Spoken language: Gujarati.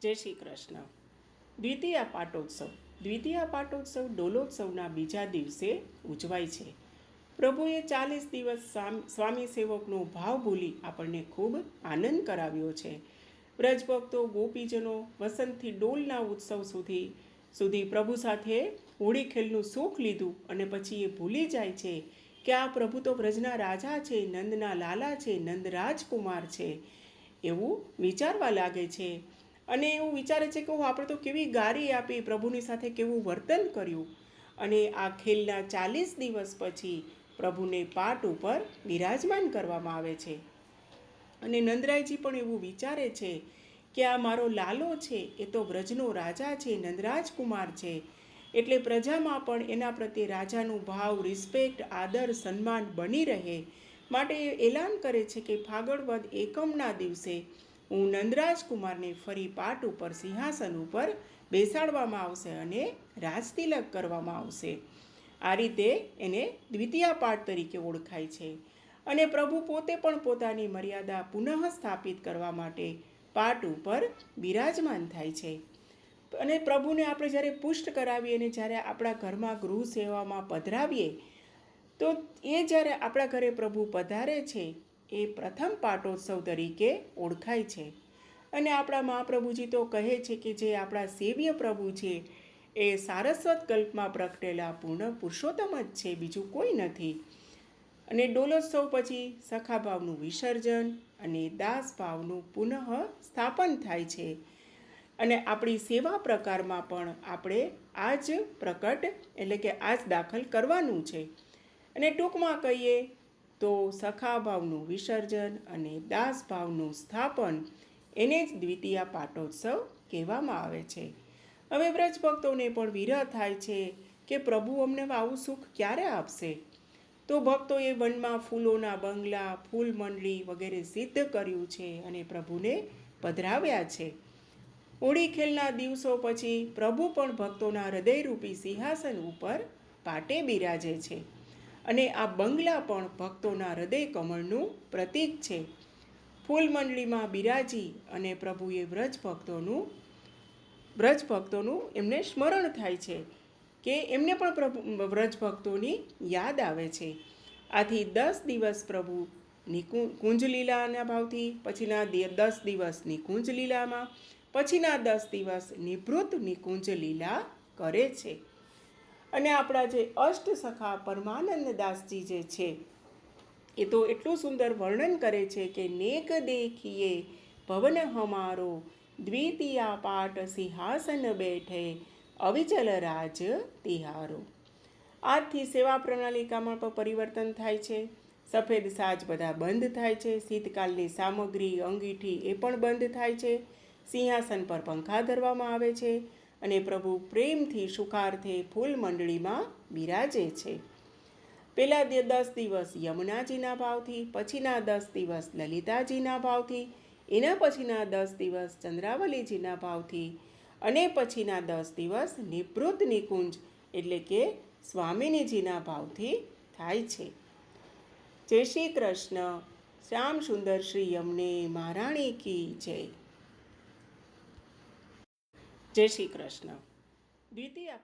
જય શ્રી કૃષ્ણ. દ્વિતીય પાટોત્સવ. દ્વિતીય પાટોત્સવ ડોલોત્સવના બીજા દિવસે ઉજવાય છે. પ્રભુએ 40 દિવસ સ્વામી સેવકનો ભાવ ભૂલી આપણને ખૂબ આનંદ કરાવ્યો છે. વ્રજભક્તો ગોપીજનો વસંતથી ડોલના ઉત્સવ સુધી પ્રભુ સાથે હોળી ખેલનું સુખ લીધું અને પછી એ ભૂલી જાય છે કે આ પ્રભુ તો વ્રજના રાજા છે, નંદના લાલા છે, નંદ રાજકુમાર છે, એવું વિચારવા લાગે છે. અને એવું વિચારે છે કે આપણે તો કેવી ગારી આપી, પ્રભુની સાથે કેવું વર્તન કર્યું. અને આ ખેલના 40 દિવસ પછી પ્રભુને પાટ ઉપર બિરાજમાન કરવામાં આવે છે. અને નંદરાયજી પણ એવું વિચારે છે કે આ મારો લાલો છે, એ તો વ્રજનો રાજા છે, નંદરાજકુમાર છે. એટલે પ્રજામાં પણ એના પ્રત્યે રાજાનું ભાવ, રિસ્પેક્ટ, આદર, સન્માન બની રહે માટે એલાન કરે છે કે ફાગણ વદ એકમના દિવસે હું નંદરાજકુમારને ફરી પાટ ઉપર સિંહાસન ઉપર બેસાડવામાં આવશે અને રાજતિલક કરવામાં આવશે. આ રીતે એને દ્વિતીય પાટ તરીકે ઓળખાય છે. અને પ્રભુ પોતે પણ પોતાની મર્યાદા પુનઃ સ્થાપિત કરવા માટે પાટ ઉપર બિરાજમાન થાય છે. અને પ્રભુને આપણે જ્યારે પુષ્ટ કરાવીએ અને જ્યારે આપણા ઘરમાં ગૃહ સેવામાં પધરાવીએ તો એ જ્યારે આપણા ઘરે પ્રભુ પધારે છે એ પ્રથમ પાટોત્સવ તરીકે ઓળખાય છે. અને આપણા મહાપ્રભુજી તો કહે છે કે જે આપણા સેવ્ય પ્રભુ છે એ સારસ્વત કલ્પમાં પ્રગટેલા પૂર્ણ પુરુષોત્તમ જ છે, બીજું કોઈ નથી. અને ડોલોત્સવ પછી સખાભાવનું વિસર્જન અને દાસભાવનું પુનઃ સ્થાપન થાય છે. અને આપણી સેવા પ્રકારમાં પણ આપણે આ જ પ્રકટ એટલે કે આ જ દાખલ કરવાનું છે. અને ટૂંકમાં કહીએ તો સખાભાવનું વિસર્જન અને દાસભાવનું સ્થાપન એને જ દ્વિતીય પાટોત્સવ કહેવામાં આવે છે. હવે વ્રજભક્તોને પણ વિરહ થાય છે કે પ્રભુ અમને આવું સુખ ક્યારે આપશે. તો ભક્તોએ વનમાં ફૂલોના બંગલા, ફૂલ મંડળી વગેરે સિદ્ધ કર્યું છે અને પ્રભુને પધરાવ્યા છે. હોળી ખેલના દિવસો પછી પ્રભુ પણ ભક્તોના હૃદયરૂપી સિંહાસન ઉપર પાટે બિરાજે છે. અને આ બંગલા પણ ભક્તોના હૃદય કમળનું પ્રતીક છે. ફૂલ મંડળીમાં બિરાજી અને પ્રભુએ વ્રજભક્તોનું એમને સ્મરણ થાય છે કે એમને પણ વ્રજભક્તોની યાદ આવે છે. આથી 10 દિવસ પ્રભુ કુંજલીલાના ભાવથી, પછીના 10 દિવસ નિકુંજ લીલામાં, પછીના 10 દિવસ નિવૃત્ત નિકુંજ લીલા કરે છે. અને આપણા જે અષ્ટસખા પરમાનંદદાસજી જે છે એ તો એટલું સુંદર વર્ણન કરે છે કે નેક દેખીએ ભવન હમારો, દ્વિતીયા પાટ સિંહાસન બેઠે, અવિચલ રાજ તિહારો. આજથી સેવા પ્રણાલિકામાં પણ પરિવર્તન થાય છે. સફેદ સાજ બધા બંધ થાય છે. શીતકાલની સામગ્રી, અંગીઠી એ પણ બંધ થાય છે. સિંહાસન પર પંખા ધરવામાં આવે છે અને પ્રભુ પ્રેમથી સુખાર્થે ફૂલ મંડળીમાં બિરાજે છે. પહેલા 10 દિવસ યમુનાજીના ભાવથી, પછીના 10 દિવસ લલિતાજીના ભાવથી, એના પછીના 10 દિવસ ચંદ્રાવલીજીના ભાવથી અને પછીના 10 દિવસ નિવૃત્ત નિકુંજ એટલે કે સ્વામિનીજીના ભાવથી થાય છે. જય શ્રી કૃષ્ણ. શ્યામ સુંદર શ્રી યમને મહારાણી કી જય. જય શ્રી કૃષ્ણ. દ્વિતીય